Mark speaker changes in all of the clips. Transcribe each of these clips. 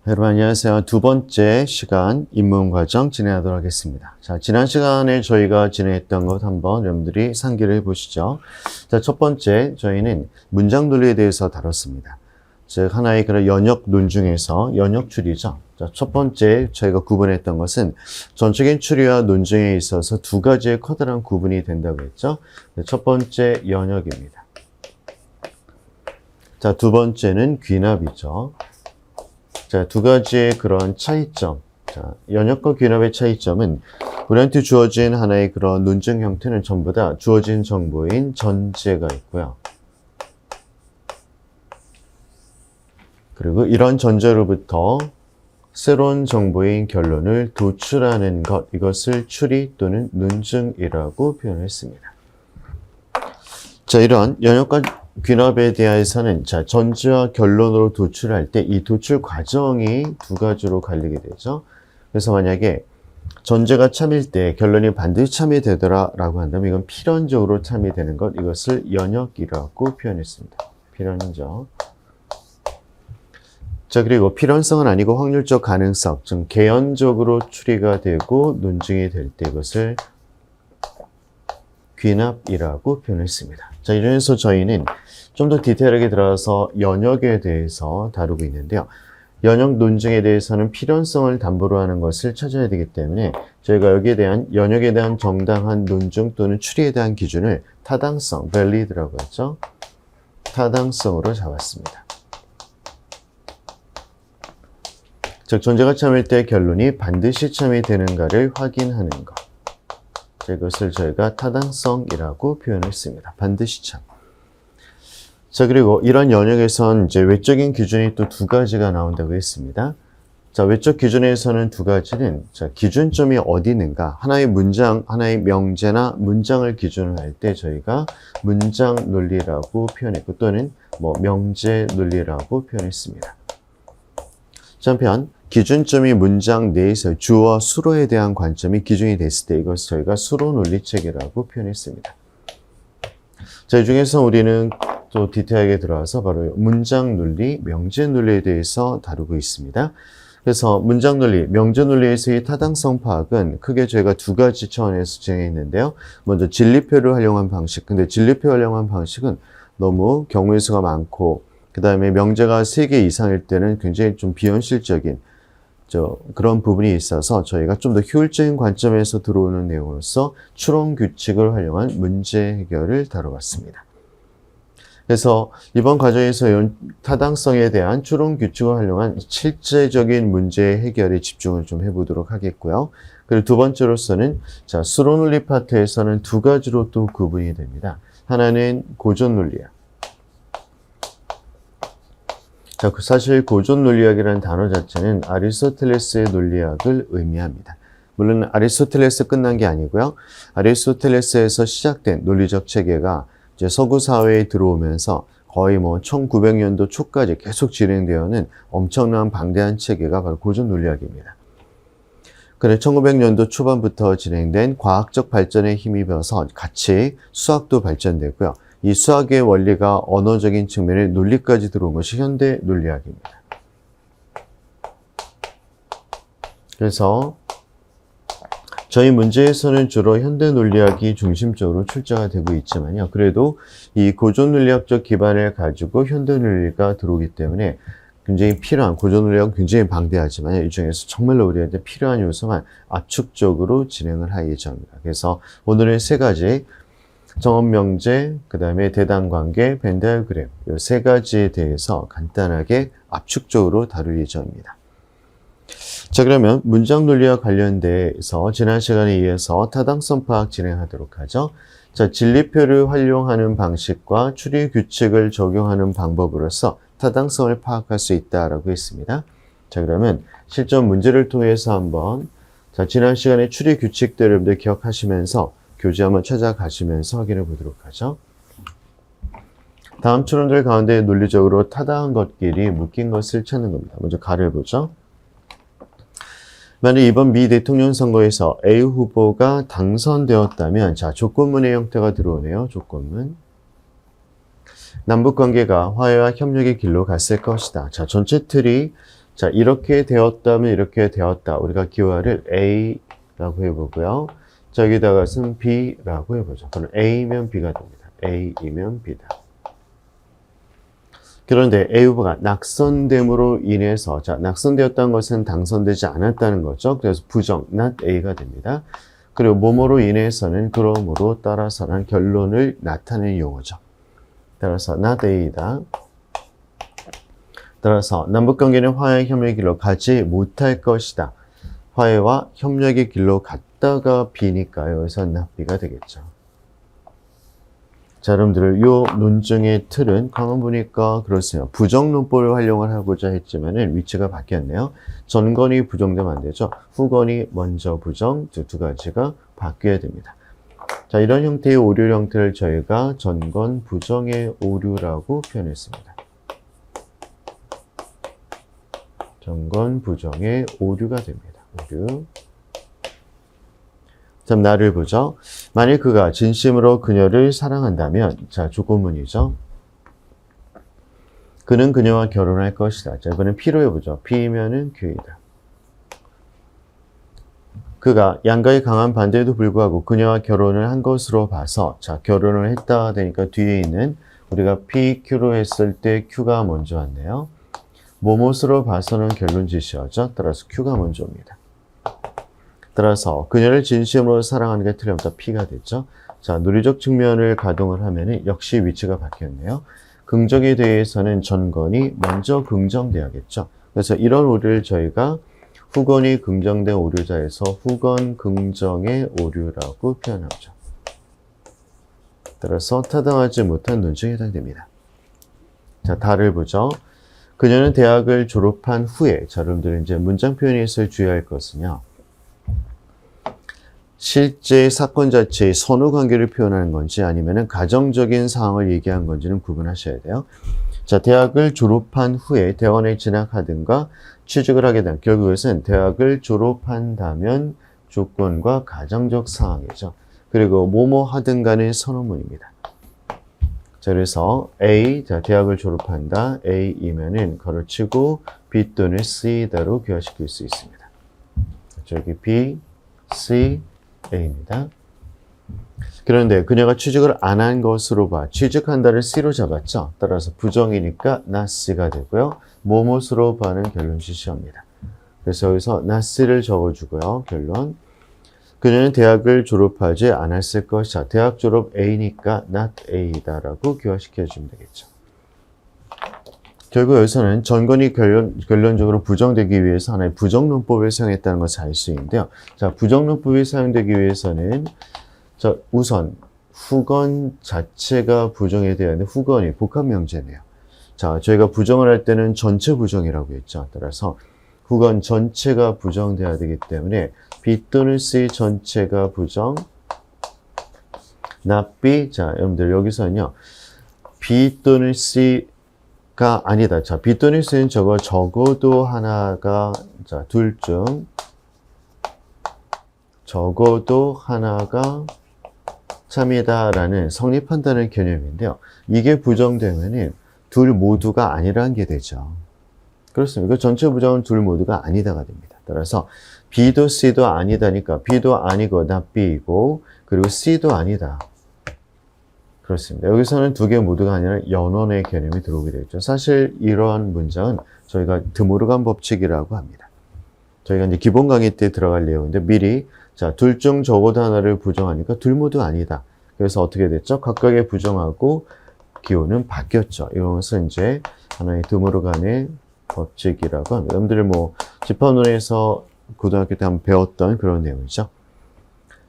Speaker 1: 여러분 안녕하세요. 두 번째 시간 입문 과정 진행하도록 하겠습니다. 자, 지난 시간에 저희가 진행했던 것 한번 여러분들이 상기를 해보시죠. 자, 첫 번째 저희는 문장 논리에 대해서 다뤘습니다. 즉 하나의 그런 연역 논 중에서 연역 추리죠. 자, 첫 번째 저희가 구분했던 것은 전적인 추리와 논증에 있어서 두 가지의 커다란 구분이 된다고 했죠. 첫 번째 연역입니다. 자, 두 번째는 귀납이죠. 자, 두 가지의 그런 차이점. 자, 연역과 귀납의 차이점은 우리한테 주어진 하나의 그런 논증 형태는 전부 다 주어진 정보인 전제가 있고요. 그리고 이런 전제로부터 새로운 정보인 결론을 도출하는 것, 이것을 추리 또는 논증이라고 표현했습니다. 자, 이런 연역과 귀납에 대해서는 자, 전제와 결론으로 도출할 때 이 도출 과정이 두 가지로 갈리게 되죠. 그래서 만약에 전제가 참일 때 결론이 반드시 참이 되더라라고 한다면 이건 필연적으로 참이 되는 것, 이것을 연역이라고 표현했습니다. 필연적. 자, 그리고 필연성은 아니고 확률적 가능성, 즉 개연적으로 추리가 되고 논증이 될 때 이것을 귀납이라고 표현했습니다. 자, 이래서 저희는 좀 더 디테일하게 들어가서 연역에 대해서 다루고 있는데요. 연역 논증에 대해서는 필연성을 담보로 하는 것을 찾아야 되기 때문에 저희가 여기에 대한 연역에 대한 정당한 논증 또는 추리에 대한 기준을 타당성, valid라고 하죠. 타당성으로 잡았습니다. 즉 전제가 참일 때 결론이 반드시 참이 되는가를 확인하는 것. 이것을 저희가 타당성이라고 표현했습니다. 반드시 참. 자, 그리고 이런 연역에선 이제 외적인 기준이 또 두 가지가 나온다고 했습니다. 자, 외적 기준에서는 두 가지는 자, 기준점이 어디 있는가? 하나의 문장, 하나의 명제나 문장을 기준으로 할 때 저희가 문장 논리라고 표현했고 또는 명제 논리라고 표현했습니다. 자, 한편 기준점이 문장 내에서 주어 수로에 대한 관점이 기준이 됐을 때 이것을 저희가 수로 논리체계라고 표현했습니다. 자, 이 중에서 우리는 또 디테일하게 들어와서 바로 문장 논리, 명제 논리에 대해서 다루고 있습니다. 그래서 문장 논리, 명제 논리에서의 타당성 파악은 크게 저희가 두 가지 차원에서 진행했는데요. 먼저 진리표를 활용한 방식. 근데 진리표 활용한 방식은 너무 경우의 수가 많고 그 다음에 명제가 3개 이상일 때는 굉장히 좀 비현실적인 그런 부분이 있어서 저희가 좀 더 효율적인 관점에서 들어오는 내용으로서 추론 규칙을 활용한 문제 해결을 다뤄봤습니다. 그래서 이번 과정에서 타당성에 대한 추론 규칙을 활용한 실제적인 문제 해결에 집중을 좀 해보도록 하겠고요. 그리고 두 번째로서는 자, 수로 논리 파트에서는 두 가지로 또 구분이 됩니다. 하나는 고전 논리학. 자, 사실 고전 논리학이라는 단어 자체는 아리스토텔레스의 논리학을 의미합니다. 물론 아리스토텔레스 끝난 게 아니고요. 아리스토텔레스에서 시작된 논리적 체계가 이제 서구 사회에 들어오면서 거의 1900년도 초까지 계속 진행되어는 엄청난 방대한 체계가 바로 고전 논리학입니다. 그래 1900년도 초반부터 진행된 과학적 발전에 힘입어서 같이 수학도 발전되고요. 이 수학의 원리가 언어적인 측면의 논리까지 들어온 것이 현대 논리학입니다. 그래서 저희 문제에서는 주로 현대 논리학이 중심적으로 출제가 되고 있지만요. 그래도 이 고전 논리학적 기반을 가지고 현대 논리가 들어오기 때문에 굉장히 필요한, 고전 논리학은 굉장히 방대하지만 이 중에서 정말로 우리한테 필요한 요소만 압축적으로 진행을 할 예정입니다. 그래서 오늘은 세 가지 정언명제, 그 다음에 대단관계, 벤 다이어그램 이 세 가지에 대해서 간단하게 압축적으로 다룰 예정입니다. 자, 그러면 문장 논리와 관련돼서 지난 시간에 이어서 타당성 파악 진행하도록 하죠. 자, 진리표를 활용하는 방식과 추리 규칙을 적용하는 방법으로서 타당성을 파악할 수 있다라고 했습니다. 자, 그러면 실전 문제를 통해서 한번 자, 지난 시간에 추리 규칙들 여러분들 기억하시면서 교재 한번 찾아가시면서 확인해 보도록 하죠. 다음 추론들 가운데 논리적으로 타당한 것끼리 묶인 것을 찾는 겁니다. 먼저 가를 보죠. 만약 이번 미 대통령 선거에서 A 후보가 당선되었다면 자, 조건문의 형태가 들어오네요. 조건문. 남북관계가 화해와 협력의 길로 갔을 것이다. 자, 전체 틀이 자, 이렇게 되었다면 이렇게 되었다. 우리가 기호화를 A라고 해보고요. 자, 여기다가는 B라고 해보죠. 그럼 A면 B가 됩니다. A이면 B다. 그런데 A 후보가 낙선됨으로 인해서, 자, 낙선되었다는 것은 당선되지 않았다는 거죠. 그래서 부정, not A가 됩니다. 그리고 뭐뭐로 인해서는 그러므로 따라서란 결론을 나타내는 용어죠. 따라서 not A다. 따라서 남북관계는 화해 협력의 길로 가지 못할 것이다. 화해와 협력의 길로 갔다가 B니까 여기서 not B가 되겠죠. 자, 여러분들, 요 논증의 틀은 가만 보니까 그렇습니다. 부정론법을 활용을 하고자 했지만은 위치가 바뀌었네요. 전건이 부정되면 안 되죠. 후건이 먼저 부정, 두 가지가 바뀌어야 됩니다. 자, 이런 형태의 오류 형태를 저희가 전건 부정의 오류라고 표현했습니다. 전건 부정의 오류가 됩니다. 오류. 자, 나를 보죠. 만일 그가 진심으로 그녀를 사랑한다면, 자, 조건문이죠. 그는 그녀와 결혼할 것이다. 자, 이번엔 P로 해보죠. P면은 Q이다. 그가 양가의 강한 반대에도 불구하고 그녀와 결혼을 한 것으로 봐서, 자, 결혼을 했다 되니까 뒤에 있는 우리가 P, Q로 했을 때 Q가 먼저 왔네요. 뭐뭇으로 봐서는 결론 지시하죠. 따라서 Q가 먼저 옵니다. 따라서 그녀를 진심으로 사랑하는 게 틀림없다. P가 됐죠. 자, 논리적 측면을 가동을 하면 역시 위치가 바뀌었네요. 긍정에 대해서는 전건이 먼저 긍정돼야겠죠. 그래서 이런 오류를 저희가 후건이 긍정된 오류자에서 후건 긍정의 오류라고 표현하죠. 따라서 타당하지 못한 논증에 해당됩니다. 자, 다를 보죠. 그녀는 대학을 졸업한 후에, 자, 여러분들 이제 문장 표현에서 주의할 것은요. 실제 사건 자체의 선후 관계를 표현하는 건지 아니면은 가정적인 상황을 얘기한 건지는 구분하셔야 돼요. 자, 대학을 졸업한 후에 대학원에 진학하든가 취직을 하게 되면 결국 이것은 대학을 졸업한다면 조건과 가정적 상황이죠. 그리고 뭐뭐 하든 간의 선언문입니다. 자, 그래서 A, 자, 대학을 졸업한다. A이면은 가로치고 B 또는 C다로 귀화시킬 수 있습니다. 저기 B, C, A입니다. 그런데 그녀가 취직을 안 한 것으로 봐. 취직한다를 C로 잡았죠. 따라서 부정이니까 not C가 되고요. 뭐뭇으로 봐는 결론 지시합니다. 그래서 여기서 not C를 적어주고요. 결론. 그녀는 대학을 졸업하지 않았을 것이다. 대학 졸업 A니까 not A다라고 귀화시켜주면 되겠죠. 결국 여기서는 전건이 결론적으로 부정되기 위해서 하나의 부정론법을 사용했다는 것을 알 수 있는데요. 자, 부정론법이 사용되기 위해서는 자, 우선 후건 자체가 부정이 되어야 하는데 후건이 복합명제네요. 자, 저희가 부정을 할 때는 전체 부정이라고 했죠. 따라서 후건 전체가 부정돼야 되기 때문에 B 또는 C 전체가 부정, not B. 자, 여러분들 여기서는요. B 또는 C가 아니다. 자, B 또는 C는 적어도 하나가, 자, 둘 중 적어도 하나가 참이다라는 성립한다는 개념인데요. 이게 부정되면은 둘 모두가 아니라는 게 되죠. 그렇습니다. 전체 부정은 둘 모두가 아니다가 됩니다. 따라서 B도 C도 아니다니까 B도 아니고 not B이고 그리고 C도 아니다. 그렇습니다. 여기서는 두 개 모두가 아니라 연원의 개념이 들어오게 되죠. 사실 이러한 문장은 저희가 드모르간 법칙이라고 합니다. 저희가 이제 기본 강의 때 들어갈 내용인데 미리 자, 둘 중 적어도 하나를 부정하니까 둘 모두 아니다. 그래서 어떻게 됐죠? 각각의 부정하고 기호는 바뀌었죠. 이것은 이제 하나의 드모르간의 법칙이라고 합니다. 여러분들이 뭐 집합론에서 고등학교 때 한번 배웠던 그런 내용이죠.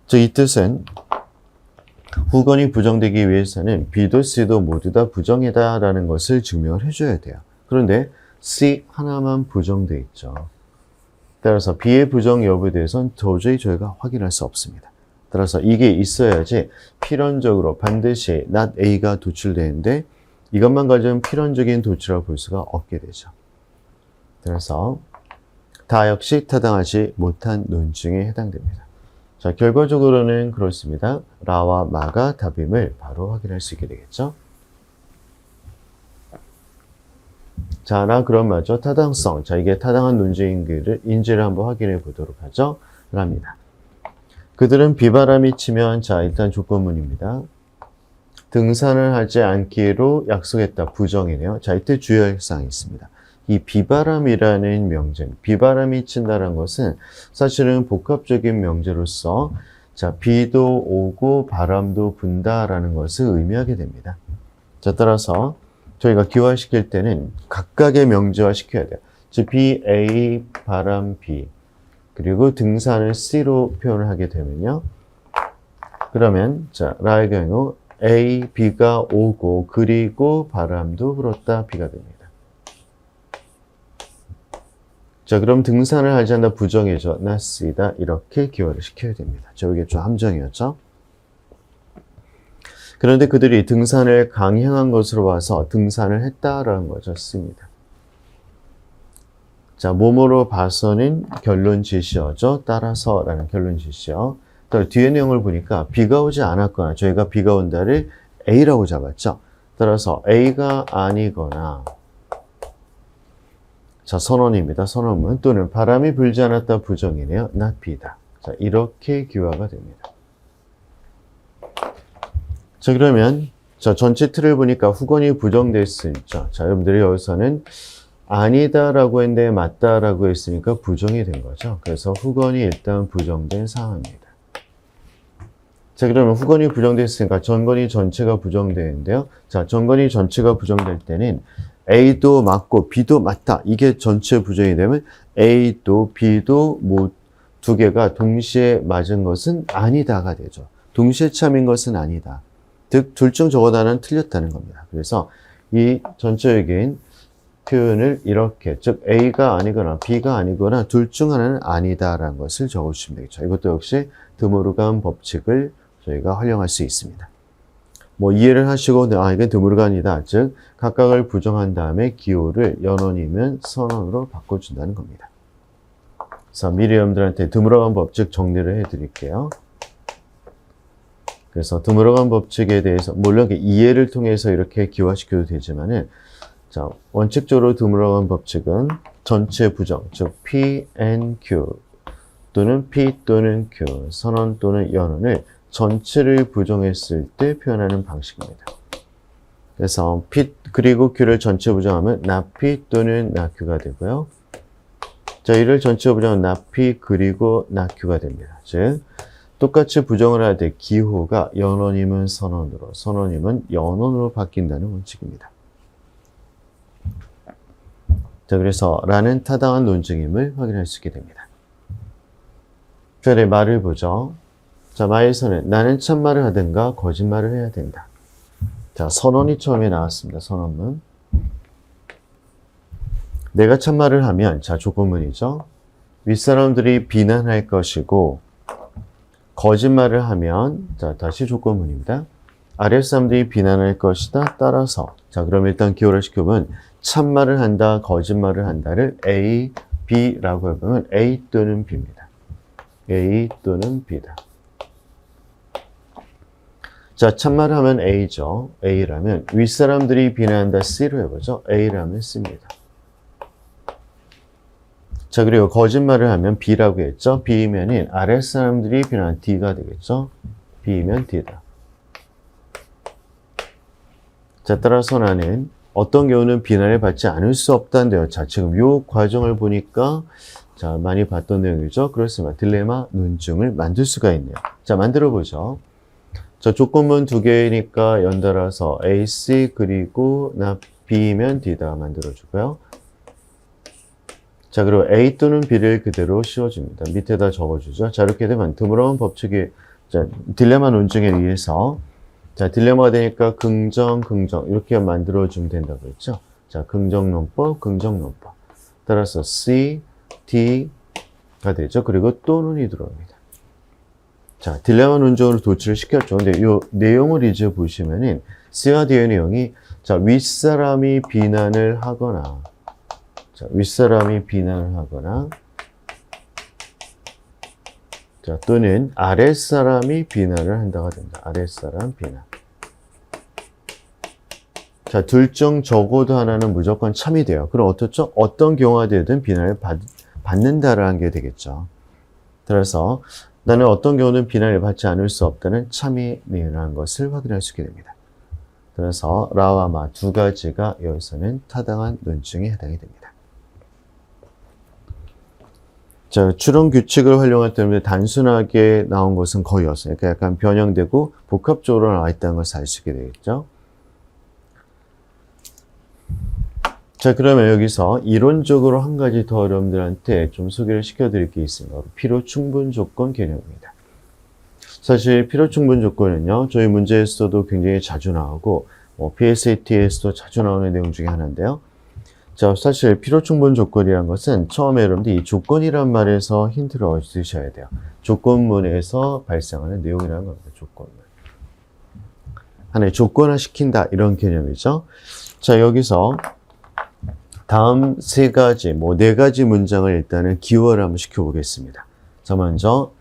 Speaker 1: 즉, 이 뜻은 후건이 부정되기 위해서는 B도 C도 모두 다 부정이다라는 것을 증명을 해줘야 돼요. 그런데 C 하나만 부정돼 있죠. 따라서 B의 부정 여부에 대해서는 도저히 저희가 확인할 수 없습니다. 따라서 이게 있어야지 필연적으로 반드시 not A가 도출되는데 이것만 가지면 필연적인 도출이라고 볼 수가 없게 되죠. 그래서 다 역시 타당하지 못한 논증에 해당됩니다. 자, 결과적으로는 그렇습니다. 라와 마가 답임을 바로 확인할 수 있게 되겠죠. 자, 나 그럼 맞죠? 타당성. 자, 이게 타당한 논증인지를 한번 확인해 보도록 하죠. 랍니다. 그들은 비바람이 치면, 자, 일단 조건문입니다. 등산을 하지 않기로 약속했다. 부정이네요. 자, 이때 주의할 사항이 있습니다. 이 비바람이라는 명제, 비바람이 친다는 것은 사실은 복합적인 명제로서 자, 비도 오고 바람도 분다라는 것을 의미하게 됩니다. 자, 따라서 저희가 기화시킬 때는 각각의 명제화 시켜야 돼요. 즉, 비, A, 바람, B. 그리고 등산을 C로 표현을 하게 되면요. 그러면, 자, 라의 경우 A, B가 오고, 그리고 바람도 불었다, B가 됩니다. 자, 그럼 등산을 하지 않는다 부정이죠. not C다. 이렇게 기화를 시켜야 됩니다. 자, 이게 좀 함정이었죠. 그런데 그들이 등산을 강행한 것으로 봐서 등산을 했다라는 거죠. 씁니다. 자, 뭐뭐로 봐서는 결론 지시어죠. 따라서라는 결론 지시어. 뒤에 내용을 보니까 비가 오지 않았거나 저희가 비가 온다를 A라고 잡았죠. 따라서 A가 아니거나 자, 선언입니다. 선언문 또는 바람이 불지 않았다 부정이네요. not B다. 자, 이렇게 기화가 됩니다. 자, 그러면 자, 전체 틀을 보니까 후건이 부정됐으니까 자, 여러분들이 여기서는 아니다라고 했는데 맞다라고 했으니까 부정이 된 거죠. 그래서 후건이 일단 부정된 상황입니다. 자, 그러면 후건이 부정됐으니까 전건이 전체가 부정되는데요. 자, 전건이 전체가 부정될 때는 A도 맞고 B도 맞다. 이게 전체 부정이 되면 A도 B도 두 개가 동시에 맞은 것은 아니다가 되죠. 동시에 참인 것은 아니다. 즉, 둘 중 적어도 하나는 틀렸다는 겁니다. 그래서 이 전체적인 표현을 이렇게, 즉 A가 아니거나 B가 아니거나 둘 중 하나는 아니다라는 것을 적어주시면 되겠죠. 이것도 역시 드모르간 법칙을 저희가 활용할 수 있습니다. 뭐 이해를 하시고 이건 드모르간이다. 즉 각각을 부정한 다음에 기호를 연언이면 선언으로 바꿔준다는 겁니다. 그래서 미리 여러분들한테 드모르간 법칙 정리를 해드릴게요. 그래서 드모르간 법칙에 대해서 물론 이해를 통해서 이렇게 기화시켜도 되지만은 자, 원칙적으로 드모르간 법칙은 전체 부정, 즉 P, N, Q 또는 P 또는 Q, 선언 또는 연언을 전체를 부정했을 때 표현하는 방식입니다. 그래서 P 그리고 Q를 전체 부정하면 not P 또는 not Q가 되고요. 자, 이를 전체 부정하면 not P 그리고 not Q가 됩니다. 즉 똑같이 부정을 할 때 기호가 연언이면 선언으로, 선언이면 연언으로 바뀐다는 원칙입니다. 자, 그래서 라는 타당한 논증임을 확인할 수 있게 됩니다. 자, 네, 말을 보죠. 자, 마에서는 나는 참말을 하든가 거짓말을 해야 된다. 자, 선언이 처음에 나왔습니다. 선언문. 내가 참말을 하면, 자, 조건문이죠. 윗사람들이 비난할 것이고, 거짓말을 하면, 자, 다시 조건문입니다. 아랫사람들이 비난할 것이다. 따라서. 자, 그럼 일단 기호를 시켜보면, 참말을 한다, 거짓말을 한다를 A, B라고 해보면 A 또는 B입니다. A 또는 B다. 자, 참말을 하면 A죠. A라면 윗사람들이 비난한다 C로 해보죠. A라면 C입니다. 자, 그리고 거짓말을 하면 B라고 했죠. B면은 아랫사람들이 비난한 D가 되겠죠. B면 D다. 자, 따라서 나는 어떤 경우는 비난을 받지 않을 수 없다는데요. 자, 지금 요 과정을 보니까 자, 많이 봤던 내용이죠. 그렇습니다. 딜레마 논증을 만들 수가 있네요. 자, 만들어 보죠. 자, 조건문 두 개니까 연달아서 A, C 그리고 나 B면 D다 만들어주고요. 자, 그리고 A 또는 B를 그대로 씌워줍니다. 밑에다 적어주죠. 자, 이렇게 되면 드모르간 법칙이 자, 딜레마 논증에 의해서 자, 딜레마가 되니까 긍정 이렇게 만들어주면 된다고 했죠. 자, 긍정론법, 긍정론법. 따라서 C, D가 되죠. 그리고 또는이 들어옵니다. 자, 딜레마 논증으로 도출을 시켰죠. 근데 이 내용을 이제 보시면은 C와 D의 내용이 자, 윗사람이 비난을 하거나 자, 윗사람이 비난을 하거나 자, 또는 아랫사람이 비난을 한다가 된다. 아랫사람 비난. 자, 둘 중 적어도 하나는 무조건 참이 돼요. 그럼 어떻죠? 어떤 경우가 되든 비난을 받는다라는 게 되겠죠. 그래서 나는 어떤 경우는 비난을 받지 않을 수 없다는 참이 니은이라는 것을 확인할 수 있게 됩니다. 그래서 라와 마 두 가지가 여기서는 타당한 논증에 해당이 됩니다. 자, 추론 규칙을 활용할 때문에 단순하게 나온 것은 거의 없어요. 그러니까 약간 변형되고 복합적으로 나와 있다는 것을 알 수 있게 되겠죠. 자, 그러면 여기서 이론적으로 한 가지 더 여러분들한테 좀 소개를 시켜드릴 게 있습니다. 필요 충분 조건 개념입니다. 사실 필요 충분 조건은요, 저희 문제에서도 굉장히 자주 나오고, PSAT에서도 자주 나오는 내용 중에 하나인데요. 자, 사실 필요 충분 조건이란 것은 처음에 여러분들이 이 조건이란 말에서 힌트를 얻으셔야 돼요. 조건문에서 발생하는 내용이라는 겁니다. 조건문. 하나의 조건화 시킨다, 이런 개념이죠. 자, 여기서 다음 세 가지, 네 가지 문장을 일단은 기호를 한번 시켜보겠습니다. 자, 먼저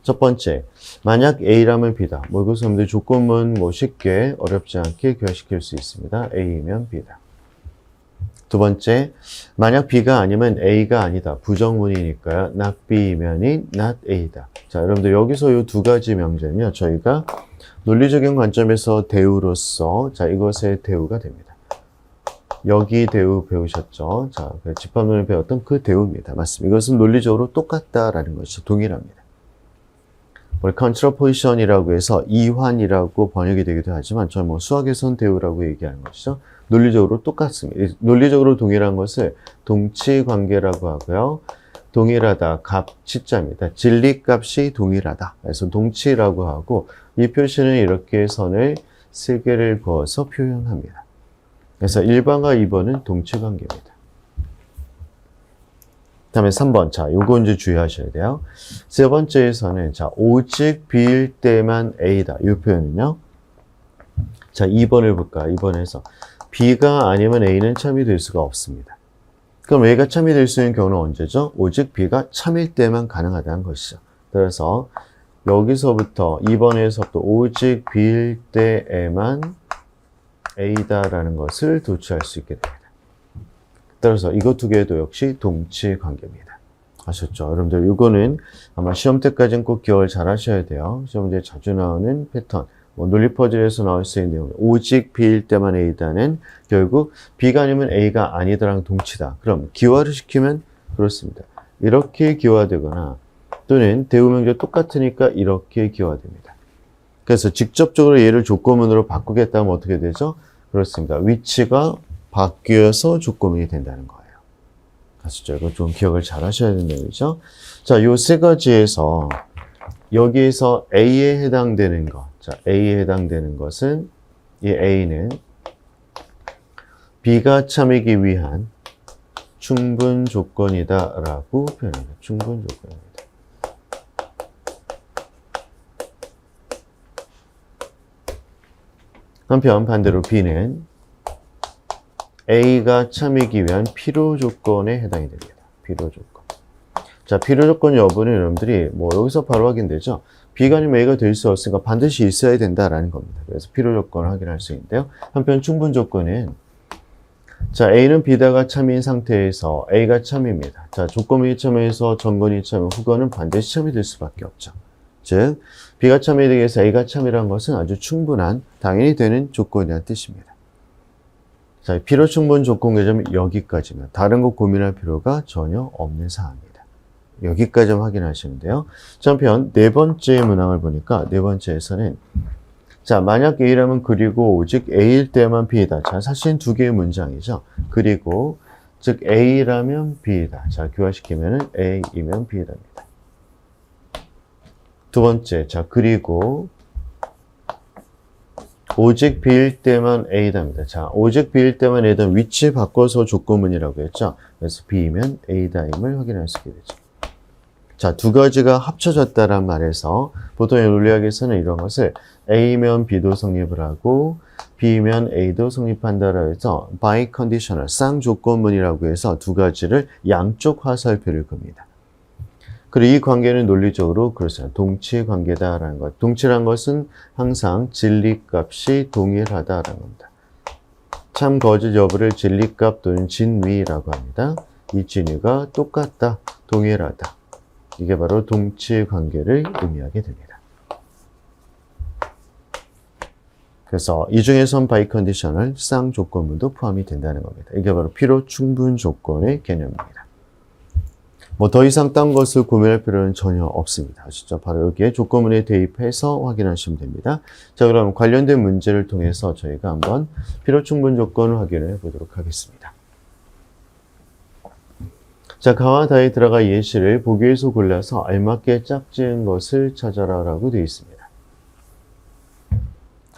Speaker 1: 첫 번째, 만약 A라면 B다. 이것은 여러분들 조건문 쉽게 어렵지 않게 교화시킬 수 있습니다. A면 B다. 두 번째, 만약 B가 아니면 A가 아니다. 부정문이니까요. not B면이 not A다. 자, 여러분들 여기서 이 두 가지 명제는요, 저희가 논리적인 관점에서 대우로서, 자, 이것의 대우가 됩니다. 여기 대우 배우셨죠? 자, 집합론을 배웠던 그 대우입니다. 맞습니다. 이것은 논리적으로 똑같다라는 것이죠. 동일합니다. 컨트라포지션이라고 해서 이환이라고 번역이 되기도 하지만 저는 수학에선 대우라고 얘기하는 것이죠. 논리적으로 똑같습니다. 논리적으로 동일한 것을 동치관계라고 하고요. 동일하다, 값, 치자입니다. 진리값이 동일하다. 그래서 동치라고 하고 이 표시는 이렇게 선을 3개를 그어서 표현합니다. 그래서 1번과 2번은 동치관계입니다. 다음에 3번. 자, 요거 이제 주의하셔야 돼요. 세 번째에서는, 자, 오직 B일 때만 A다. 이 표현은요. 자, 2번을 볼까? 2번에서. B가 아니면 A는 참이 될 수가 없습니다. 그럼 A가 참이 될 수 있는 경우는 언제죠? 오직 B가 참일 때만 가능하다는 것이죠. 그래서 여기서부터 2번에서부터 오직 B일 때에만 A다라는 것을 도출할 수 있게 됩니다. 따라서 이것 두 개도 역시 동치 관계입니다. 아셨죠? 여러분들 이거는 아마 시험 때까지는 꼭 기억을 잘 하셔야 돼요. 시험 문제에 자주 나오는 패턴, 논리 퍼즐에서 나올 수 있는 내용. 오직 B일 때만 A다는 결국 B가 아니면 A가 아니다랑 동치다. 그럼 기화를 시키면 그렇습니다. 이렇게 기화되거나 또는 대우명제 똑같으니까 이렇게 기화됩니다. 그래서 직접적으로 얘를 조건문으로 바꾸겠다면 어떻게 되죠? 그렇습니다. 위치가 바뀌어서 조건문이 된다는 거예요. 아시죠? 이거 좀 기억을 잘 하셔야 된다는 얘기죠. 자, 요 세 가지에서 여기에서 A에 해당되는 것. 자, A에 해당되는 것은 이 A는 B가 참이기 위한 충분 조건이다라고 표현합니다. 충분 조건입니다. 한편 반대로 B는 A가 참이기 위한 필요 조건에 해당이 됩니다. 필요 조건. 자, 필요 조건 여부는 여러분들이 여기서 바로 확인되죠. B가 아니면 A가 될 수 없으니까 반드시 있어야 된다라는 겁니다. 그래서 필요 조건을 확인할 수 있는데요. 한편 충분 조건은 자, A는 B다가 참인 상태에서 A가 참입니다. 자, 조건문이 참여해서 전건이 참여, 후건은 반드시 참이 될 수밖에 없죠. 즉, B가 참이 되기 위해서 A가 참이라는 것은 아주 충분한, 당연히 되는 조건이라는 뜻입니다. 자, 필요 충분 조건 개념은 여기까지입니다. 다른 거 고민할 필요가 전혀 없는 사항입니다. 여기까지만 확인하시는데요. 자, 한편 네 번째 문항을 보니까 네 번째에서는 자, 만약 A라면 그리고 오직 A일 때만 B이다. 자, 사실 두 개의 문장이죠. 그리고 즉 A라면 B이다. 자, 교화시키면은 A이면 B이답니다. 두 번째, 자, 그리고 오직 B일 때만 A답니다. 자, 오직 B일 때만 A다 위치 바꿔서 조건문이라고 했죠. 그래서 B이면 A다임을 확인할 수 있게 되죠. 자, 두 가지가 합쳐졌다란 말에서 보통의 논리학에서는 이런 것을 A면 B도 성립을 하고 B면 A도 성립한다라고 해서 biconditional, 쌍조건문이라고 해서 두 가지를 양쪽 화살표를 긋습니다. 그리고 이 관계는 논리적으로 그렇습니다. 동치 관계다라는 것. 동치란 것은 항상 진리값이 동일하다라는 겁니다. 참 거짓 여부를 진리값 또는 진위라고 합니다. 이 진위가 똑같다, 동일하다. 이게 바로 동치 관계를 의미하게 됩니다. 그래서 이 중에선 바이 컨디셔널 쌍조건문도 포함이 된다는 겁니다. 이게 바로 필요 충분 조건의 개념입니다. 뭐 더 이상 딴 것을 고민할 필요는 전혀 없습니다. 아시죠? 바로 여기에 조건문에 대입해서 확인하시면 됩니다. 자, 그럼 관련된 문제를 통해서 저희가 한번 필요 충분 조건을 확인해 보도록 하겠습니다. 자, 가와 다에 들어가 예시를 보기에서 골라서 알맞게 짝지은 것을 찾아라 라고 되어 있습니다.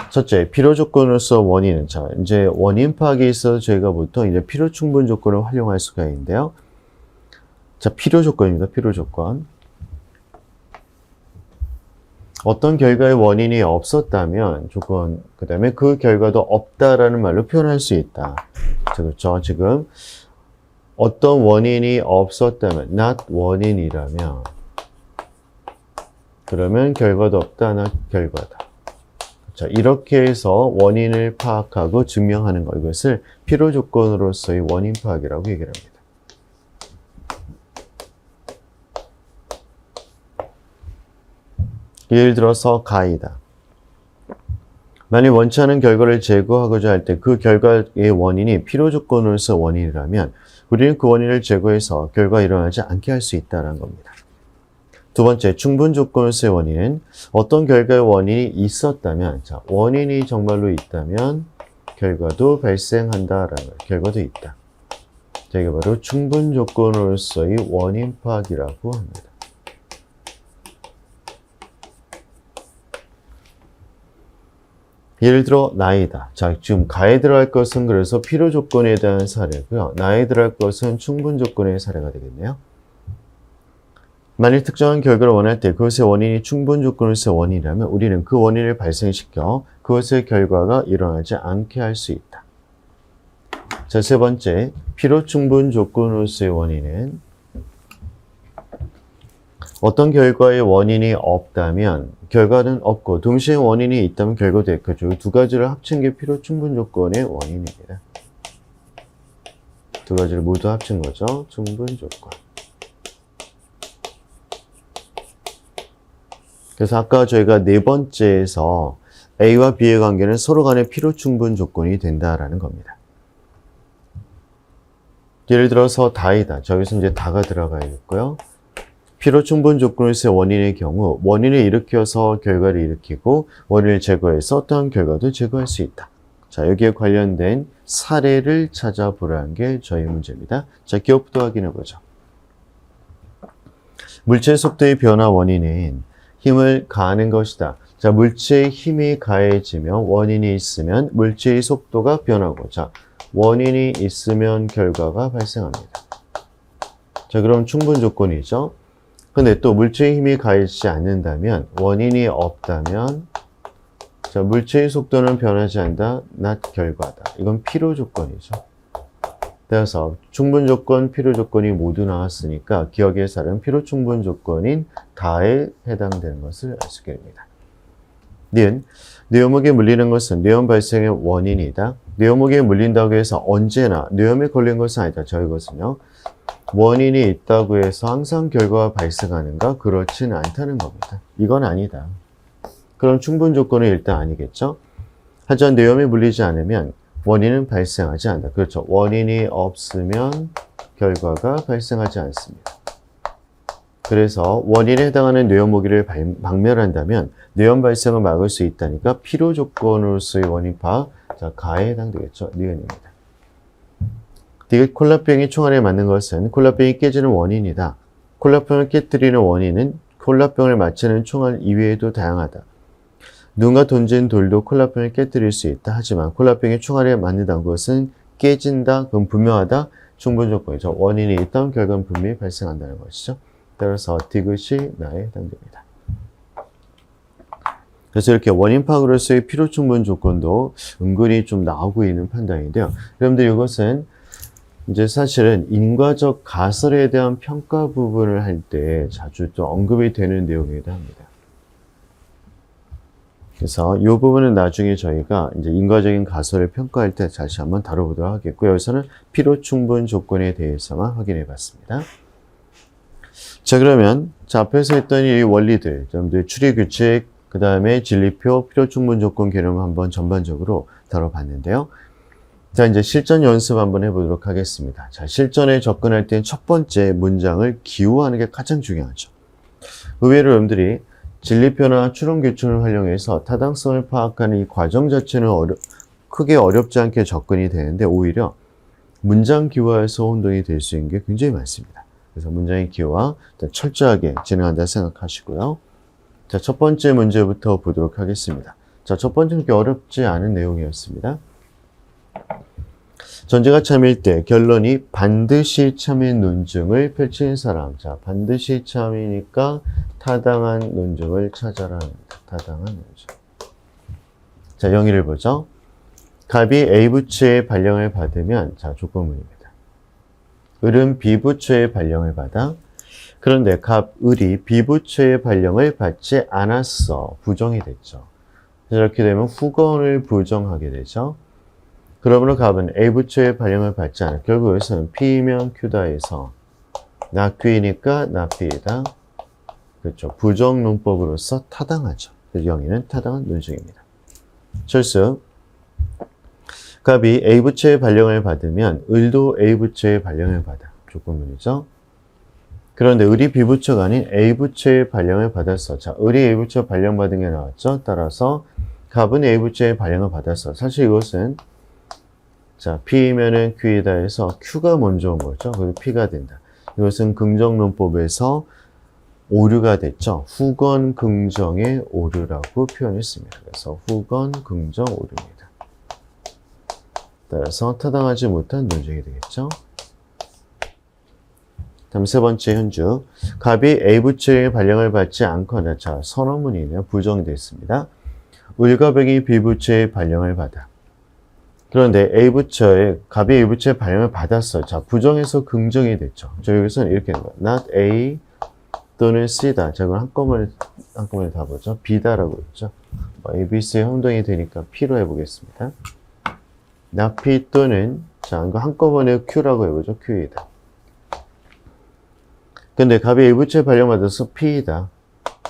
Speaker 1: 첫째, 필요 조건으로서 원인은, 자, 이제 원인 파악에 있어서 저희가 보통 이제 필요 충분 조건을 활용할 수가 있는데요. 자, 필요 조건입니다. 필요 조건. 어떤 결과의 원인이 없었다면 조건, 그 다음에 그 결과도 없다라는 말로 표현할 수 있다. 그렇죠. 지금 어떤 원인이 없었다면, not 원인이라면, 그러면 결과도 없다, not 결과다. 자, 이렇게 해서 원인을 파악하고 증명하는 것, 이것을 필요 조건으로서의 원인 파악이라고 얘기를 합니다. 예를 들어서 가이다. 만약 원치 않은 결과를 제거하고자 할 때 그 결과의 원인이 필요 조건으로서 원인이라면 우리는 그 원인을 제거해서 결과가 일어나지 않게 할 수 있다는 겁니다. 두 번째, 충분 조건으로서의 원인은 어떤 결과의 원인이 있었다면, 자, 원인이 정말로 있다면 결과도 발생한다라는 거예요. 결과도 있다. 자, 이게 바로 충분 조건으로서의 원인 파악이라고 합니다. 예를 들어 나이다. 자, 지금 가에 들어갈 것은 그래서 필요 조건에 대한 사례고요. 나에 들어갈 것은 충분 조건의 사례가 되겠네요. 만일 특정한 결과를 원할 때 그것의 원인이 충분 조건으로서의 원인이라면 우리는 그 원인을 발생시켜 그것의 결과가 일어나지 않게 할 수 있다. 자, 세 번째, 필요 충분 조건으로서의 원인은 어떤 결과의 원인이 없다면 결과는 없고 동시에 원인이 있다면 결과도 있겠죠. 두 가지를 합친 게 필요 충분 조건의 원인입니다. 두 가지를 모두 합친 거죠. 충분 조건. 그래서 아까 저희가 네 번째에서 A와 B의 관계는 서로 간의 필요 충분 조건이 된다라는 겁니다. 예를 들어서 다이다. 저기서 이제 다가 들어가야겠고요. 필요 충분 조건에서의 원인의 경우 원인을 일으켜서 결과를 일으키고 원인을 제거해서 어떠한 결과도 제거할 수 있다. 자, 여기에 관련된 사례를 찾아보라는 게 저희 문제입니다. 자, 기억부터 확인해 보죠. 물체의 속도의 변화 원인은 힘을 가하는 것이다. 자, 물체의 힘이 가해지면 원인이 있으면 물체의 속도가 변하고, 자, 원인이 있으면 결과가 발생합니다. 자, 그럼 충분 조건이죠. 근데 또 물체의 힘이 가해지지 않는다면, 원인이 없다면, 자, 물체의 속도는 변하지 않는다, not 결과다. 이건 필요 조건이죠. 따라서 충분 조건, 필요 조건이 모두 나왔으니까 기억의 살은 필요 충분 조건인 다에 해당되는 것을 알 수 있게 됩니다. 니은, 뇌염목에 물리는 것은 뇌염 발생의 원인이다. 뇌염목에 물린다고 해서 언제나 뇌염에 걸린 것은 아니다. 저 이것은요. 원인이 있다고 해서 항상 결과가 발생하는가? 그렇지는 않다는 겁니다. 이건 아니다. 그럼 충분 조건은 일단 아니겠죠? 하지만 뇌염에 물리지 않으면 원인은 발생하지 않는다. 그렇죠. 원인이 없으면 결과가 발생하지 않습니다. 그래서 원인에 해당하는 뇌염모기를 박멸한다면 뇌염 발생을 막을 수 있다니까 필요 조건으로서의 원인 파악, 자, 가에 해당되겠죠. 니은입니다. 디귿 콜라병이 총알에 맞는 것은 콜라병이 깨지는 원인이다. 콜라병을 깨뜨리는 원인은 콜라병을 맞추는 총알 이외에도 다양하다. 누군가 던진 돌도 콜라병을 깨뜨릴 수 있다. 하지만 콜라병이 총알에 맞는다는 것은 깨진다. 그건 분명하다. 충분 조건이죠. 원인이 있다면 결과는 분명히 발생한다는 것이죠. 따라서 디귿이 나에 해당됩니다. 그래서 이렇게 원인 파악으로서의 필요 충분 조건도 은근히 좀 나오고 있는 판단인데요. 여러분들 이것은 이제 사실은 인과적 가설에 대한 평가 부분을 할 때 자주 또 언급이 되는 내용이기도 합니다. 그래서 이 부분은 나중에 저희가 이제 인과적인 가설을 평가할 때 다시 한번 다뤄보도록 하겠고요. 여기서는 필요 충분 조건에 대해서만 확인해 봤습니다. 자, 그러면 자, 앞에서 했던 이 원리들, 여러분들 추리 규칙, 그 다음에 진리표, 필요 충분 조건 개념을 한번 전반적으로 다뤄봤는데요. 자, 이제 실전 연습 한번 해보도록 하겠습니다. 자, 실전에 접근할 때는 첫 번째 문장을 기호하는 게 가장 중요하죠. 의외로 여러분들이 진리표나 추론 규칙을 활용해서 타당성을 파악하는 이 과정 자체는 크게 어렵지 않게 접근이 되는데 오히려 문장 기호화에서 혼동이 될 수 있는 게 굉장히 많습니다. 그래서 문장의 기호화 철저하게 진행한다 생각하시고요. 자, 첫 번째 문제부터 보도록 하겠습니다. 자, 첫 번째는 그렇게 어렵지 않은 내용이었습니다. 전제가 참일 때 결론이 반드시 참인 논증을 펼치는 사람. 자, 반드시 참이니까 타당한 논증을 찾아라 합니다. 타당한 논증. 자, 영의를 보죠. 갑이 A 부처의 발령을 받으면, 자, 조건문입니다. 을은 B 부처의 발령을 받아. 그런데 갑, 을이 B 부처의 발령을 받지 않았어. 부정이 됐죠. 이렇게 되면 후건을 부정하게 되죠. 그러므로 갑은 A 부처의 발령을 받지 않아. 결국 여기서는 P면 Q다에서 나 Q이니까 나 P이다. 그렇죠. 부정 논법으로서 타당하죠. 그래서 영의는 타당한 논증입니다. 철수. 갑이 A 부처의 발령을 받으면 을도 A 부처의 발령을 받아. 조건문이죠. 그런데 을이 B 부처가 아닌 A 부처의 발령을 받았어. 자, 을이 A 부처 발령 받은 게 나왔죠. 따라서 갑은 A 부처의 발령을 받았어. 사실 이것은 자, P면은 Q이다 해서 Q가 먼저 온 거죠. 그래서 P가 된다. 이것은 긍정론법에서 오류가 됐죠. 후건 긍정의 오류라고 표현했습니다. 그래서 후건 긍정 오류입니다. 따라서 타당하지 못한 논증이 되겠죠. 다음 세 번째 현주. 갑이 A 부처의 발령을 받지 않거나, 자, 선언문이네요. 부정됐습니다. 을과 백이 B 부처의 발령을 받아. 그런데 갑이 A 부처의 발령을 받았어요. 자, 부정에서 긍정이 됐죠. 저 여기서는 이렇게 하는 거예요. not A 또는 C다. 자, 그걸 한꺼번에 다 보죠. B다라고 했죠. A, B, C의 혼동이 되니까 P로 해보겠습니다. not P 또는, 자, 이거 한꺼번에 Q라고 해보죠. Q이다. 근데 갑이 A 부처의 발령을 받아서 P이다.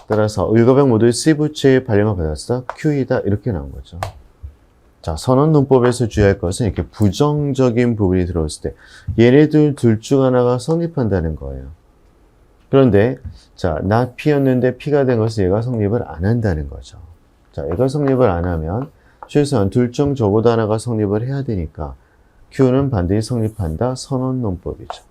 Speaker 1: 따라서 을과 백 모두 C 부처의 발령을 받았어. Q이다. 이렇게 나온 거죠. 자, 선언 논법에서 주의할 것은 이렇게 부정적인 부분이 들어왔을 때 얘네들 둘 중 하나가 성립한다는 거예요. 그런데 자, not P였는데 P가 된 것은 얘가 성립을 안 한다는 거죠. 자, 얘가 성립을 안 하면 최소한 둘 중 적어도 하나가 성립을 해야 되니까 Q는 반드시 성립한다. 선언 논법이죠.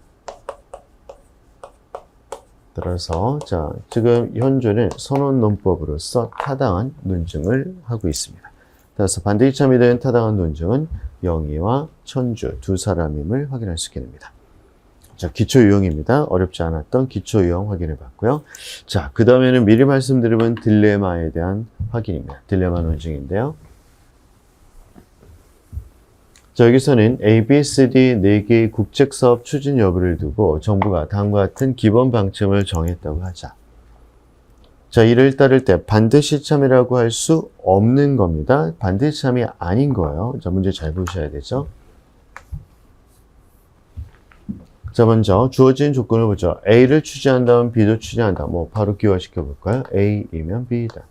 Speaker 1: 따라서 자, 지금 현주는 선언 논법으로서 타당한 논증을 하고 있습니다. 따라서 반드시 참이 되는 타당한 논증은 영의와 천주 두 사람임을 확인할 수 있게 됩니다. 자, 기초 유형입니다. 어렵지 않았던 기초 유형 확인해 봤고요. 자, 그 다음에는 미리 말씀드리면 딜레마에 대한 확인입니다. 딜레마 논증인데요. 자, 여기서는 A, B, C, D 4개의 국책사업 추진 여부를 두고 정부가 다음과 같은 기본 방침을 정했다고 하자. 자, 이를 따를 때 반드시 참이라고 할 수 없는 겁니다. 반드시 참이 아닌 거예요. 자, 문제 잘 보셔야 되죠. 자, 먼저 주어진 조건을 보죠. A를 추진한다면 B도 추진한다. 뭐 바로 기화시켜 볼까요? A이면 B이다.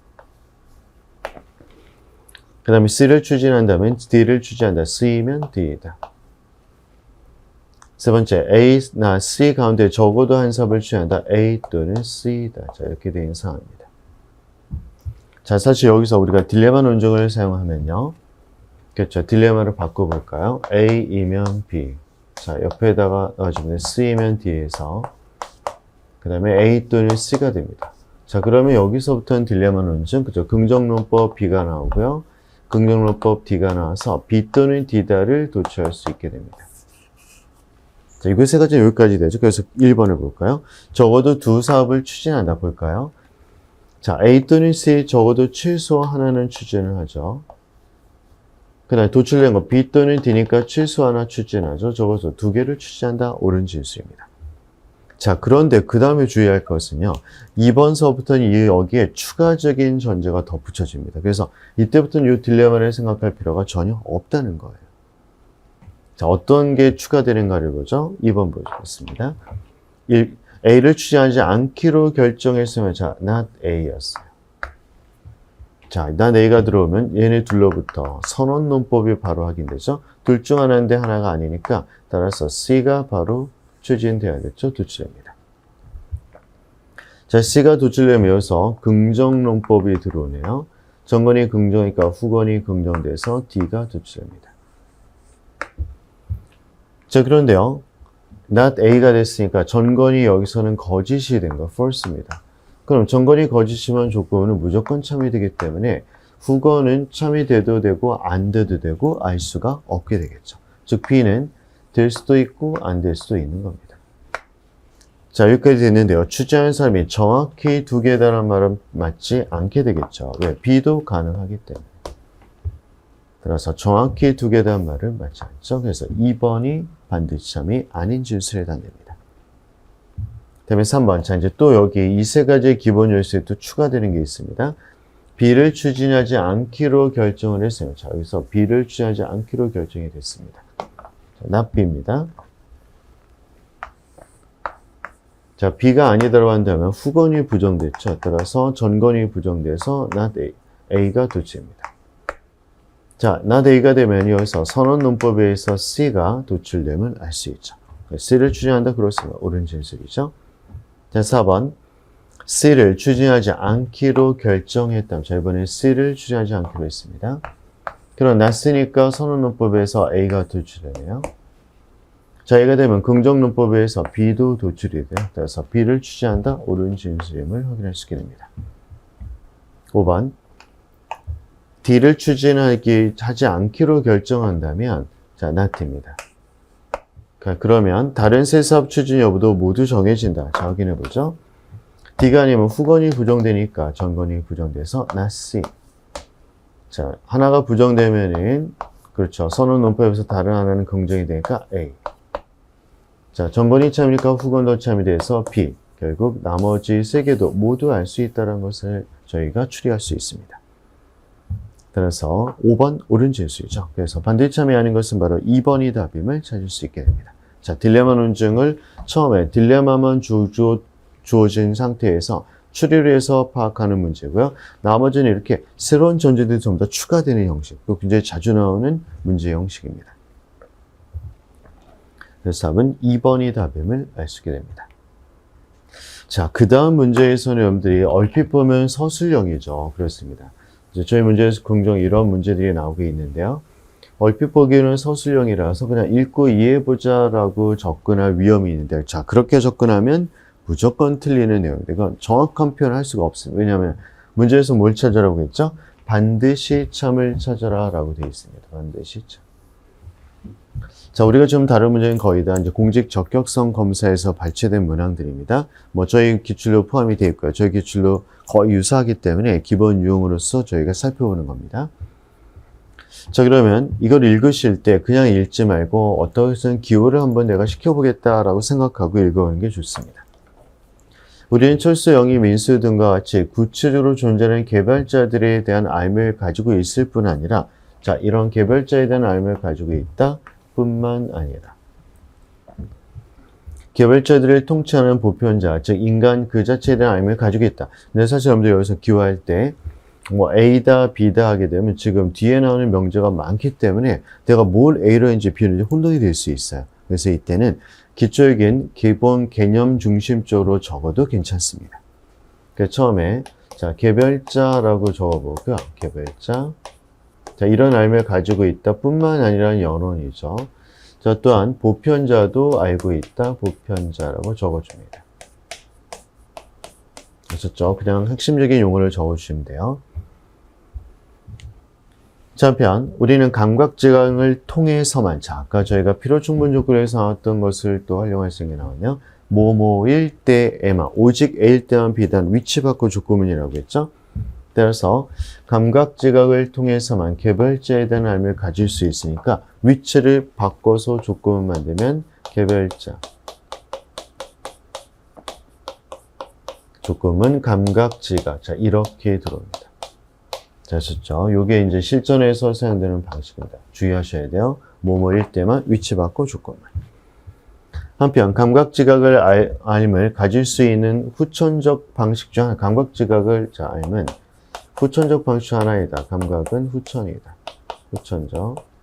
Speaker 1: 그 다음에 C를 추진한다면 D를 추진한다. C이면 D이다. 세 번째, A나 C 가운데 적어도 한 삽을 추진한다. A 또는 C다. 자, 이렇게 된 상황입니다. 자, 사실 여기서 우리가 딜레마 논증을 사용하면요. 그렇죠. 딜레마를 바꿔볼까요? A이면 B. 자, 옆에다가 넣어주면 C이면 D에서 그 다음에 A 또는 C가 됩니다. 자, 그러면 여기서부터는 딜레마 논증, 그죠? 긍정론법 B가 나오고요. 긍정론법 D가 나와서 B 또는 D다를 도출할 수 있게 됩니다. 자, 이거 세 가지는 여기까지 되죠. 그래서 1번을 볼까요? 적어도 두 사업을 추진한다. 볼까요? 자, A 또는 C 적어도 최소 하나는 추진을 하죠. 그 다음에 도출된 거 B 또는 D니까 최소 하나 추진하죠. 적어도 두 개를 추진한다. 옳은 진수입니다. 자, 그런데 그 다음에 주의할 것은요. 2번서부터는 여기에 추가적인 전제가 덧붙여집니다. 그래서 이때부터는 이 딜레마를 생각할 필요가 전혀 없다는 거예요. 자, 어떤 게 추가되는가를 보죠. 2번 보겠습니다. A를 취하지 않기로 결정했으면 자, not A였어요. 자, not A가 들어오면 얘네 둘로부터 선언 논법이 바로 확인되죠. 둘 중 하나인데 하나가 아니니까 따라서 C가 바로 추진되어야겠죠. 도출됩니다. 자, C가 도출되면서 긍정론법이 들어오네요. 전건이 긍정이니까 후건이 긍정돼서 D가 도출됩니다. 자, 그런데요. not A가 됐으니까 전건이 여기서는 거짓이 된 거, false입니다. 그럼 전건이 거짓이면 조건은 무조건 참여되기 때문에 후건은 참여돼도 되고 안 돼도 되고 알 수가 없게 되겠죠. 즉 B는 될 수도 있고 안 될 수도 있는 겁니다. 자, 여기까지 됐는데요. 취재하는 사람이 정확히 두 개다라는 말은 맞지 않게 되겠죠. 왜? B도 가능하기 때문에. 따라서 정확히 두 개다는 말은 맞지 않죠. 그래서 2번이 반드시 참이 아닌 진술에 해당됩니다. 다음에 3번. 자, 이제 또 여기 이 세 가지의 기본 열쇠에 또 추가되는 게 있습니다. B를 추진하지 않기로 결정을 했어요. 자, 여기서 B를 추진하지 않기로 결정이 됐습니다. not B입니다. 자, B가 아니다라고 한다면 후건이 부정됐죠. 따라서 전건이 부정돼서 not A, A가 도출입니다. 자, not A가 되면 여기서 선언 논법에 의해서 C가 도출됨을 알 수 있죠. C를 추진한다 그렇습니다. 옳은 진술이죠. 자, 4번. C를 추진하지 않기로 결정했다. 자, 이번에 C를 추진하지 않기로 했습니다. 그럼 not 선언 논법에서 A가 도출되네요. 자, A가 되면 긍정 논법에 의해서 B도 도출이 돼요. 따라서 B를 추진한다. 옳은 진술임을 확인할 수 있게 됩니다. 5번. D를 추진하지 않기로 결정한다면 자, not입니다. 그러면 다른 세 사업 추진 여부도 모두 정해진다. 자, 확인해 보죠. D가 아니면 후건이 부정되니까 전건이 부정돼서 not C. 자, 하나가 부정되면은 그렇죠. 선언 논법에서 다른 하나는 긍정이 되니까 A. 자, 전건이 참이니까 후건도 참이 돼서 B. 결국 나머지 세 개도 모두 알 수 있다는 것을 저희가 추리할 수 있습니다. 따라서 5번 옳은 진술이죠. 그래서 반드시 참여하는 것은 바로 2번이 답임을 찾을 수 있게 됩니다. 자, 딜레마 논증을 처음에 딜레마만 주어진 상태에서 추리를 해서 파악하는 문제고요. 나머지는 이렇게 새로운 전제들이 좀 더 추가되는 형식, 또 굉장히 자주 나오는 문제 형식입니다. 그래서 답은 2번이 답임을 알 수 있게 됩니다. 자, 그 다음 문제에서는 여러분들이 얼핏 보면 서술형이죠. 그렇습니다. 이제 저희 문제에서 긍정 이런 문제들이 나오고 있는데요. 얼핏 보기에는 서술형이라서 그냥 읽고 이해해보자라고 접근할 위험이 있는데, 자, 그렇게 접근하면 무조건 틀리는 내용인데, 이건 정확한 표현을 할 수가 없습니다. 왜냐하면 문제에서 뭘 찾으라고 했죠? 반드시 참을 찾아라 라고 되어 있습니다. 반드시 참. 자, 우리가 좀 다른 문제는 거의 다 이제 공직 적격성 검사에서 발췌된 문항들입니다. 뭐 저희 기출로 포함이 되어 있고요. 저희 기출로 거의 유사하기 때문에 기본 유형으로서 저희가 살펴보는 겁니다. 자, 그러면 이걸 읽으실 때 그냥 읽지 말고 어떤 것은 기호를 한번 내가 시켜보겠다라고 생각하고 읽어보는 게 좋습니다. 우리는 철수, 영희, 민수 등과 같이 구체적으로 존재하는 개발자들에 대한 알을 가지고 있을 뿐 아니라, 자, 이런 개발자에 대한 알을 가지고 있다 뿐만 아니라 개발자들을 통치하는 보편자, 즉 인간 그 자체에 대한 알을 가지고 있다. 근데 사실 여러분들 여기서 기호할 때 뭐 A다, B다 하게 되면 지금 뒤에 나오는 명제가 많기 때문에 내가 뭘 A로 했는지 B로 했는지 혼동이 될 수 있어요. 그래서 이때는 기초적인 기본 개념 중심적으로 적어도 괜찮습니다. 그래서 처음에 자, 개발자라고 적어보고요. 개발자. 자, 이런 알을 가지고 있다 뿐만 아니라 연원이죠. 자, 또한 보편자도 알고 있다. 보편자라고 적어줍니다. 아셨죠? 그냥 핵심적인 용어를 적어주시면 돼요. 자, 한편 우리는 감각지각을 통해서만, 자, 아까 저희가 필요충분 조건에서 나왔던 것을 또 활용할 수 있는 게 나왔네요. 뭐뭐일 때에만, 오직 A일 때만 비단 위치 바꿔 조건문이라고 했죠. 따라서 감각지각을 통해서만 개발자에 대한 알을 가질 수 있으니까 위치를 바꿔서 조건을 만들면 개발자. 조금은 감각지각. 자, 이렇게 들어옵니다. 자, 됐죠? 요게 이제 실전에서 사용되는 방식입니다. 주의하셔야 돼요. 뭐뭐일 때만 위치 바꿔 조건만. 한편 감각지각을 알면 가질 수 있는 후천적 방식 중 하나, 감각지각을 자, 알면 후천적 방식 중 하나이다. 감각은 후천이다. 후천적.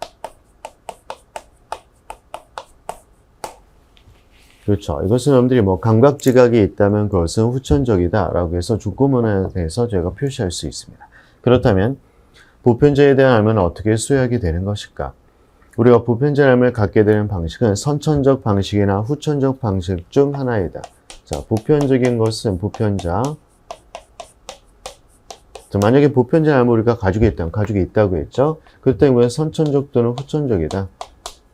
Speaker 1: 그렇죠. 이것은 여러분들이 뭐 감각지각이 있다면 그것은 후천적이다 라고 해서 조건문에 대해서 저희가 표시할 수 있습니다. 그렇다면 보편제에 대한 알면은 어떻게 수여하게 되는 것일까? 우리가 보편제 알을 갖게 되는 방식은 선천적 방식이나 후천적 방식 중 하나이다. 자, 보편적인 것은 보편자. 자, 만약에 보편제 알을 우리가 가지고 있다면 가지고 있다고 했죠? 그때는 선천적 또는 후천적이다.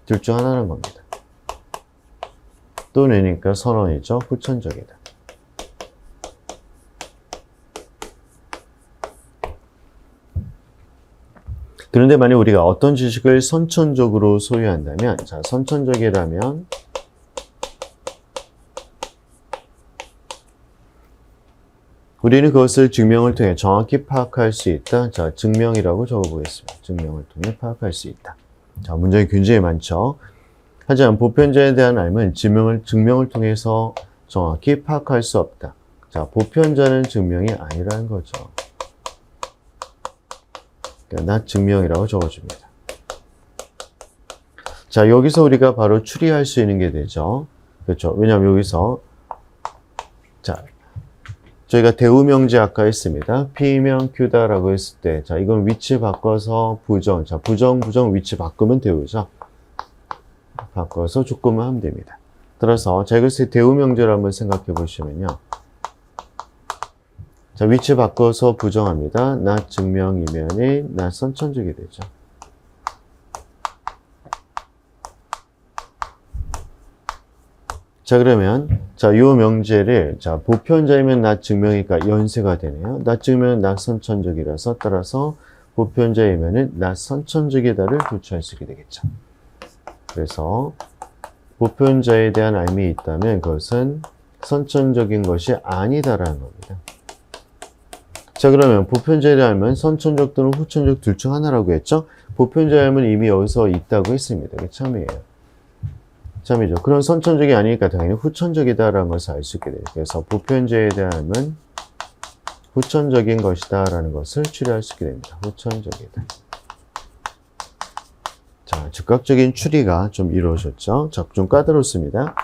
Speaker 1: 둘 중 하나는 겁니다. 또 내니까 선언이죠. 후천적이다. 그런데 만약 우리가 어떤 지식을 선천적으로 소유한다면, 자, 선천적이라면 우리는 그것을 증명을 통해 정확히 파악할 수 있다. 자, 증명이라고 적어보겠습니다. 증명을 통해 파악할 수 있다. 자, 문장이 굉장히 많죠. 하지만 보편자에 대한 알면 증명을 통해서 정확히 파악할 수 없다. 자, 보편자는 증명이 아니라는 거죠. 그러니까 not 증명이라고 적어줍니다. 자, 여기서 우리가 바로 추리할 수 있는 게 되죠. 그렇죠. 왜냐하면 여기서 자, 저희가 대우명제 아까 했습니다. P명 Q다라고 했을 때, 자, 이건 위치 바꿔서 부정. 자, 부정 위치 바꾸면 대우죠. 바꿔서 조건만 하면 됩니다. 따라서 자, 이것을 대우명제를 한번 생각해 보시면요. 자, 위치 바꿔서 부정합니다. not 증명이면이 not 선천적이 되죠. 자, 그러면 자, 요 명제를 자, 보편자이면 not 증명이니까 연쇄가 되네요. not 증명은 not 선천적이라서 따라서 보편자이면은 not 선천적이다를 도출할 수 있게 되겠죠. 그래서 보편자에 대한 알미 있다면 그것은 선천적인 것이 아니다라는 겁니다. 자, 그러면 보편자에 대한 알면 선천적 또는 후천적 둘 중 하나라고 했죠? 보편자의 알면 이미 여기서 있다고 했습니다. 이게 참이에요. 참이죠. 그럼 선천적이 아니니까 당연히 후천적이다라는 것을 알 수 있게 돼요. 그래서 보편자에 대한 알면 후천적인 것이다 라는 것을 추리할 수 있게 됩니다. 후천적이다. 자, 즉각적인 추리가 좀 이루어졌죠. 자, 좀 까다롭습니다.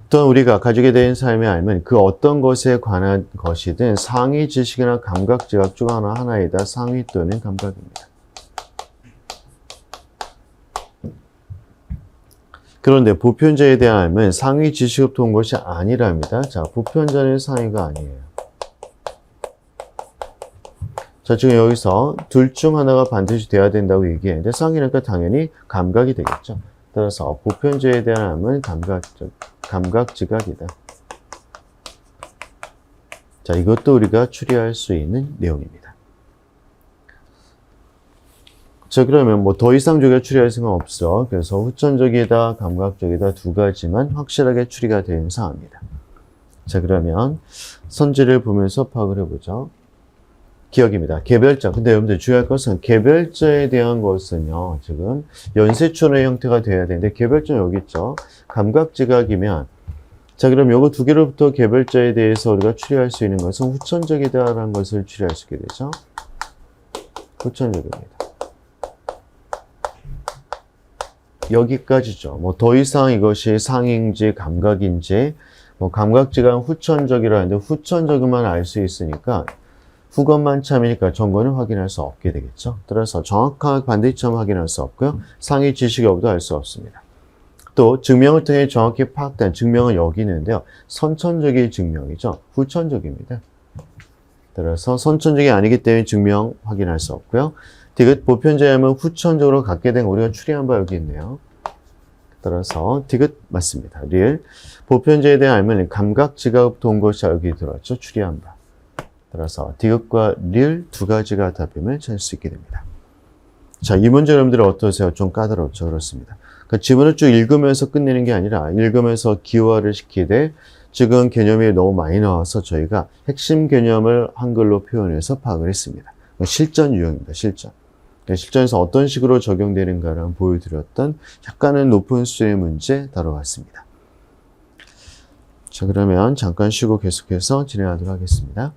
Speaker 1: 또한 우리가 가지게 된 삶의 알면 그 어떤 것에 관한 것이든 상위 지식이나 감각, 지각 중 하나이다. 상위 또는 감각입니다. 그런데 보편자에 대한 알면 상위 지식으로부터 온 것이 아니랍니다. 자, 보편자는 상위가 아니에요. 자, 지금 여기서 둘 중 하나가 반드시 돼야 된다고 얘기했는데 상위니까 당연히 감각이 되겠죠. 따라서 보편자에 대한 알면 감각 지각이다. 자, 이것도 우리가 추리할 수 있는 내용입니다. 자, 그러면 뭐 더 이상 저희가 추리할 생각 없어. 그래서 후천적이다, 감각적이다 두 가지만 확실하게 추리가 되는 사항입니다. 자, 그러면 선지를 보면서 파악을 해보죠. 기억입니다. 개별자. 근데 여러분들 주의할 것은 개별자에 대한 것은요, 지금 연쇄촌의 형태가 돼야 되는데 개별자는 여기 있죠. 감각지각이면 자, 그럼 요거 두 개로부터 개별자에 대해서 우리가 추리할 수 있는 것은 후천적이다라는 것을 추리할 수 있게 되죠. 후천적입니다. 여기까지죠. 뭐 더 이상 이것이 상인지 감각인지 뭐 감각지각은 후천적이라 하는데 후천적만 알 수 있으니까 후건만 참이니까 전건을 확인할 수 없게 되겠죠. 따라서 정확한 반대점 확인할 수 없고요. 상위 지식 여부도 알 수 없습니다. 또 증명을 통해 정확히 파악된 증명은 여기 있는데요. 선천적인 증명이죠. 후천적입니다. 따라서 선천적이 아니기 때문에 증명 확인할 수 없고요. 디귿 보편자야면 후천적으로 갖게 된 우리가 추리한 바 여기 있네요. 따라서 디귿 맞습니다. 리을 보편자에 대한 알면 감각 지각부터 온 것이 여기 들어왔죠. 추리한 바. 따라서 디귿과 리을 두 가지가 답임을 찾을 수 있게 됩니다. 자, 이 문제 여러분들 어떠세요? 좀 까다롭죠? 그렇습니다. 그러니까 지문을 쭉 읽으면서 끝내는 게 아니라 읽으면서 기호화를 시키되 지금 개념이 너무 많이 나와서 저희가 핵심 개념을 한글로 표현해서 파악을 했습니다. 실전 유형입니다. 실전. 실전에서 어떤 식으로 적용되는가를 보여드렸던 약간은 높은 수준의 문제 다뤄봤습니다. 자, 그러면 잠깐 쉬고 계속해서 진행하도록 하겠습니다.